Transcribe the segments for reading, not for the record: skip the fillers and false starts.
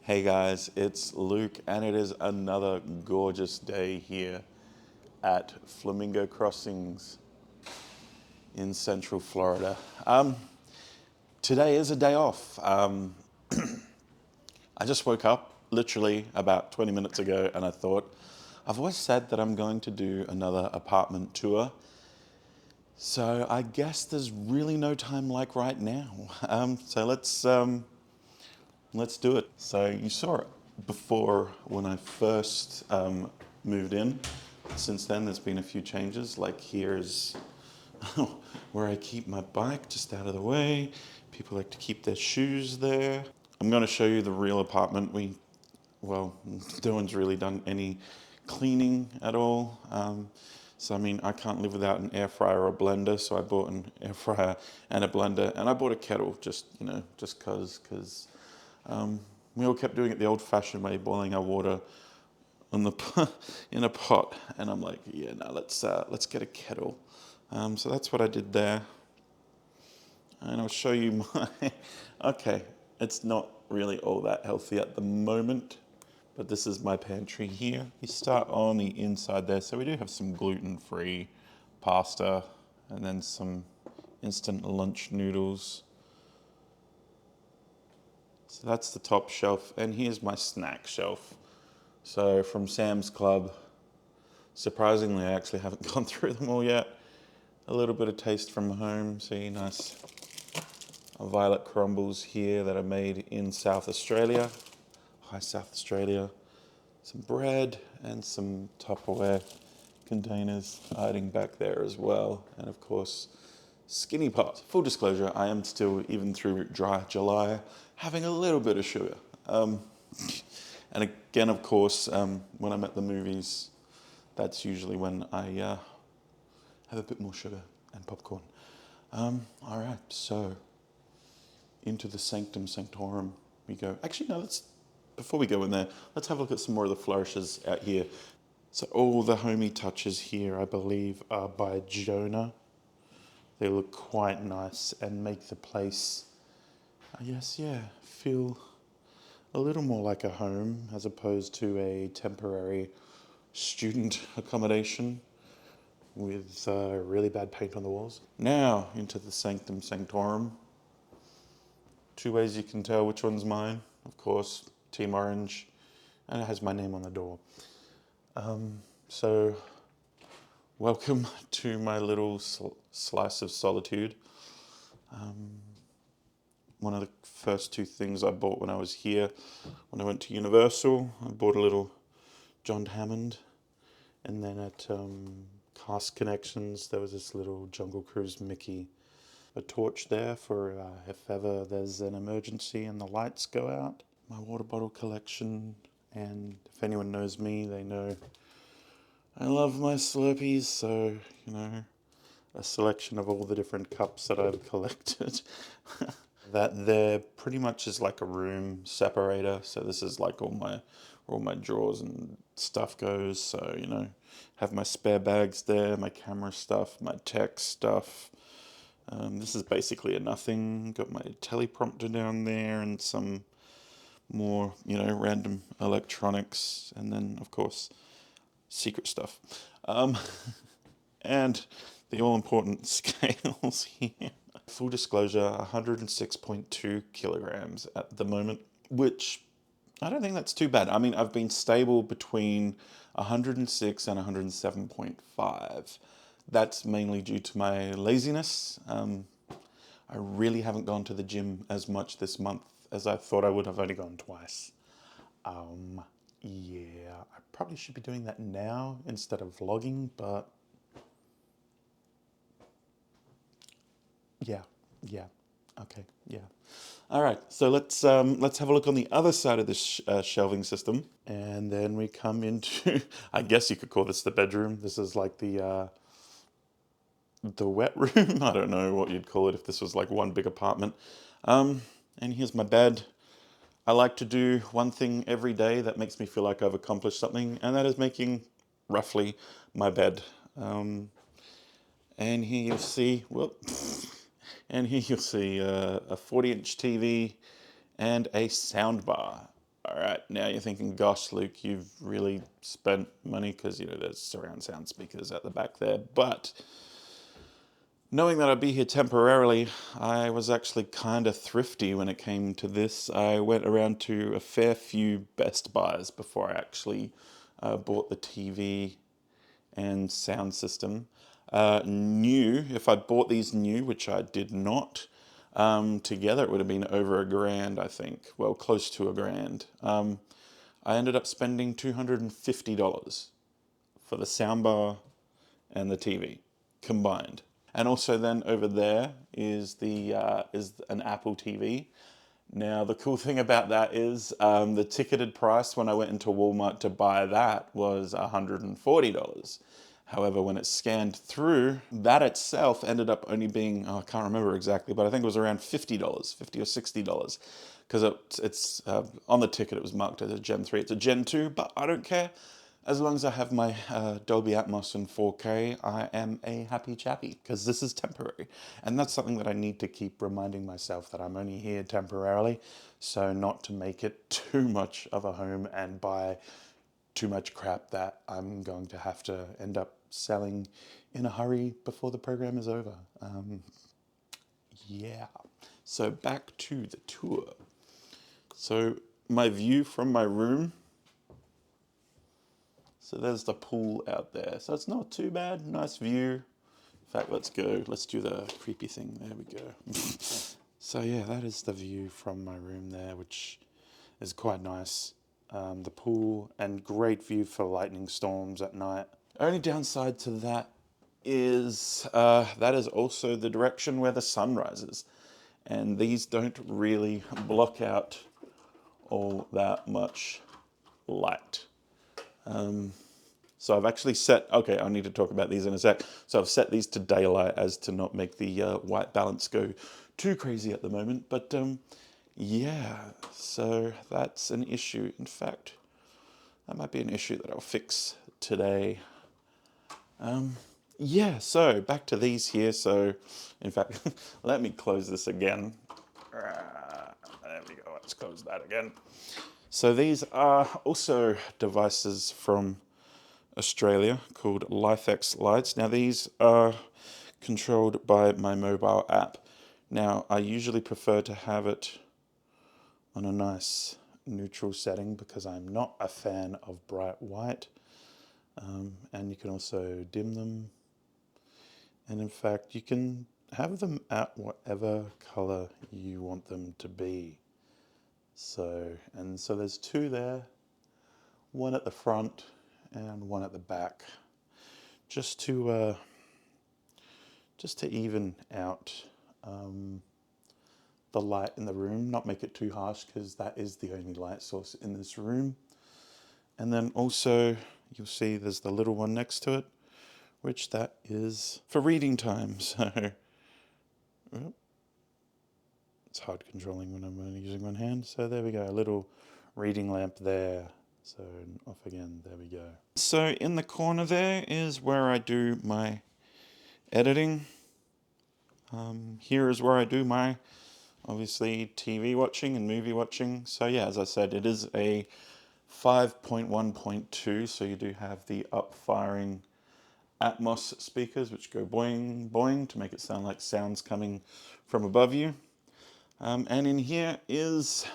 Hey guys, it's Luke, and it is another gorgeous day here at Flamingo Crossings in Central Florida. Today is a day off. I just woke up literally about 20 minutes ago, and I thought, I've always said that I'm going to do another apartment tour. So I guess there's really no time like right now. So let's do it. So you saw it before when I first moved in. Since then, there's been a few changes. Like here's where I keep my bike just out of the way. People like to keep their shoes there. I'm going to show you the real apartment. Well, no one's really done any cleaning at all. So I mean, I can't live without an air fryer or a blender. So I bought an air fryer and a blender, and I bought a kettle just because we all kept doing it the old-fashioned way, boiling our water on the in a pot. And I'm like, yeah, no, let's get a kettle. So that's what I did there, and I'll show you my. Okay, it's not really all that healthy at the moment, but this is my pantry here. You start on the inside there, so we do have some gluten-free pasta, and then some instant lunch noodles. So that's the top shelf, and here's my snack shelf. So from Sam's Club, surprisingly, I actually haven't gone through them all yet. A little bit of taste from home. See, nice violet crumbles here that are made in South Australia. Hi, South Australia. Some bread and some Tupperware containers hiding back there as well. And of course, Skinny Pot. Full disclosure, I am still, even through dry July, having a little bit of sugar. And again, of course, when I'm at the movies, that's usually when I have a bit more sugar and popcorn. All right, so into the sanctum sanctorum we go. Actually, no, before we go in there, let's have a look at some more of the flourishes out here. So all the homey touches here, I believe, are by Jonah. They look quite nice and make the place, I guess, yeah, feel a little more like a home as opposed to a temporary student accommodation with really bad paint on the walls. Now into the sanctum sanctorum. Two ways you can tell which one's mine. Of course, Team Orange, and it has my name on the door. So welcome to my little slice of solitude. One of the first two things I bought when I was here, when I went to Universal, I bought a little John Hammond, and then at Cast Connections there was this little Jungle Cruise Mickey, a torch there for if ever there's an emergency and the lights go out. My water bottle collection, and if anyone knows me, they know I love my Slurpees, so, a selection of all the different cups that I've collected. That there pretty much is like a room separator, so this is like where all my drawers and stuff goes, so, have my spare bags there, my camera stuff, my tech stuff. This is basically a nothing. Got my teleprompter down there and some more, random electronics, and then, of course, secret stuff. And the all-important scales here. Full disclosure, 106.2 kilograms at the moment, which I don't think that's too bad. I mean, I've been stable between 106 and 107.5. That's mainly due to my laziness. I really haven't gone to the gym as much this month as I thought I would. I've only gone twice. Yeah, I probably should be doing that now instead of vlogging, but yeah, okay, yeah. All right, so let's have a look on the other side of this shelving system, and then we come into, I guess you could call this the bedroom. This is like the wet room. I don't know what you'd call it if this was like one big apartment. And here's my bed. I like to do one thing every day that makes me feel like I've accomplished something, and that is making roughly my bed. And here you'll see, and here you'll see a 40-inch TV and a sound bar. All right, now you're thinking, gosh, Luke, you've really spent money because, you know, there's surround sound speakers at the back there. But knowing that I'd be here temporarily, I was actually kind of thrifty when it came to this. I went around to a fair few Best Buys before I actually bought the TV and sound system. New, if I'd bought these new, which I did not, together it would have been over $1,000, I think. Well, close to $1,000. I ended up spending $250 for the soundbar and the TV combined. And also then over there is an Apple TV. Now the cool thing about that is the ticketed price when I went into Walmart to buy that was $140. However, when it scanned through, that itself ended up only being, I can't remember exactly, but I think it was around $50, $50 or $60. Because it's on the ticket it was marked as a Gen 3. It's a Gen 2, but I don't care. As long as I have my Dolby Atmos and 4K, I am a happy chappy, because this is temporary. And that's something that I need to keep reminding myself, that I'm only here temporarily, so not to make it too much of a home and buy too much crap that I'm going to have to end up selling in a hurry before the program is over. Yeah. So back to the tour. So my view from my room. So there's the pool out there. So it's not too bad, nice view. In fact, let's go. Let's do the creepy thing. There we go. So yeah, that is the view from my room there, which is quite nice. The pool, and great view for lightning storms at night. Only downside to that is also the direction where the sun rises. And these don't really block out all that much light. So I've actually set, okay, I need to talk about these in a sec. So I've set these to daylight as to not make the white balance go too crazy at the moment. But yeah, so that's an issue. In fact, that might be an issue that I'll fix today. Yeah, so back to these here. So in fact, let me close this again. There we go, let's close that again. So these are also devices from Australia called LifeX lights. Now these are controlled by my mobile app. Now I usually prefer to have it on a nice neutral setting because I'm not a fan of bright white. And you can also dim them. And in fact, you can have them at whatever color you want them to be. So there's two there, one at the front and one at the back, just to even out the light in the room, not make it too harsh, because that is the only light source in this room. And then also you'll see there's the little one next to it, which that is for reading time. So it's hard controlling when I'm only using one hand. So there we go, a little reading lamp there. So off again, there we go. So in the corner there is where I do my editing. Here is where I do my, obviously, TV watching and movie watching. So yeah, as I said, it is a 5.1.2, so you do have the up-firing Atmos speakers, which go boing, boing, to make it sound like sounds coming from above you. And in here is,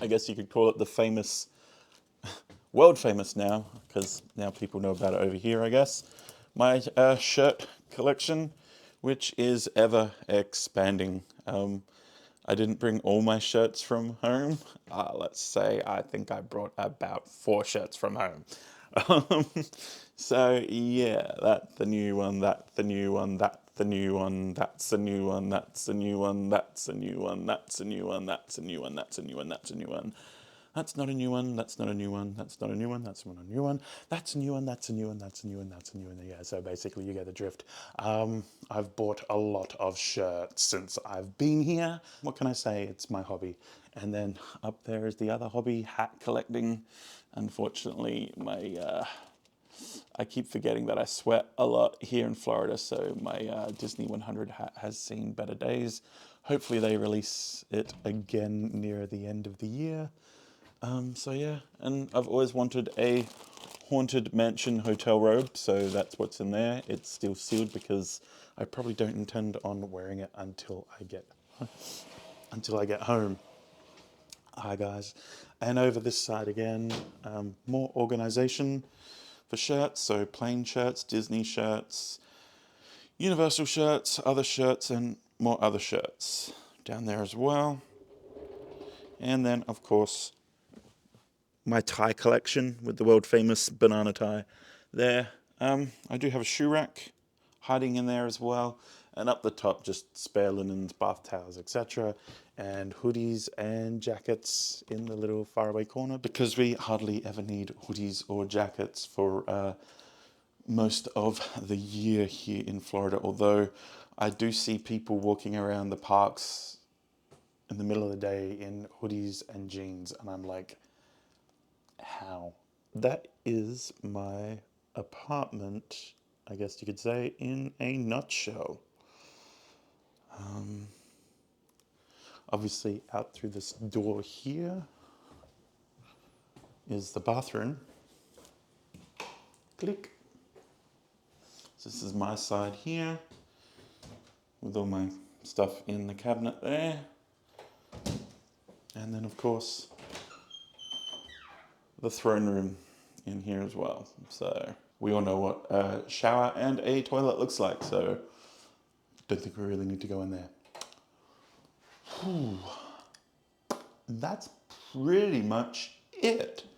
I guess you could call it the famous, world famous now, because now people know about it over here, I guess, my shirt collection, which is ever expanding. I didn't bring all my shirts from home. Let's say I think I brought about 4 shirts from home. So yeah, that's the new one, that's the new one, that's the new one, that's the new one, that's the new one, that's the new one, that's the new one, that's a new one, that's a new one, that's a new one. That's not a new one, that's not a new one, that's not a new one, that's not a new one, that's a new one, that's a new one, that's a new one, that's a new one. Yeah, so basically you get the drift. I've bought a lot of shirts since I've been here. What can I say? It's my hobby. And then up there is the other hobby, hat collecting. Unfortunately, my I keep forgetting that I sweat a lot here in Florida, so my Disney 100 hat has seen better days. Hopefully they release it again near the end of the year. So yeah, and I've always wanted a Haunted Mansion hotel robe, so that's what's in there. It's still sealed because I probably don't intend on wearing it until I get home. Hi guys. And over this side again, more organization for shirts. So plain shirts, Disney shirts, Universal shirts, other shirts, and more other shirts down there as well. And then, of course, my tie collection with the world famous banana tie there. I do have a shoe rack hiding in there as well. And up the top, just spare linens, bath towels, etc. And hoodies and jackets in the little faraway corner because we hardly ever need hoodies or jackets for most of the year here in Florida. Although I do see people walking around the parks in the middle of the day in hoodies and jeans. And I'm like, how? That is my apartment, I guess you could say, in a nutshell. Obviously, out through this door here is the bathroom. Click. So this is my side here with all my stuff in the cabinet there. And then, of course, the throne room in here as well. So we all know what a shower and a toilet looks like, so don't think we really need to go in there. Whew. That's pretty much it.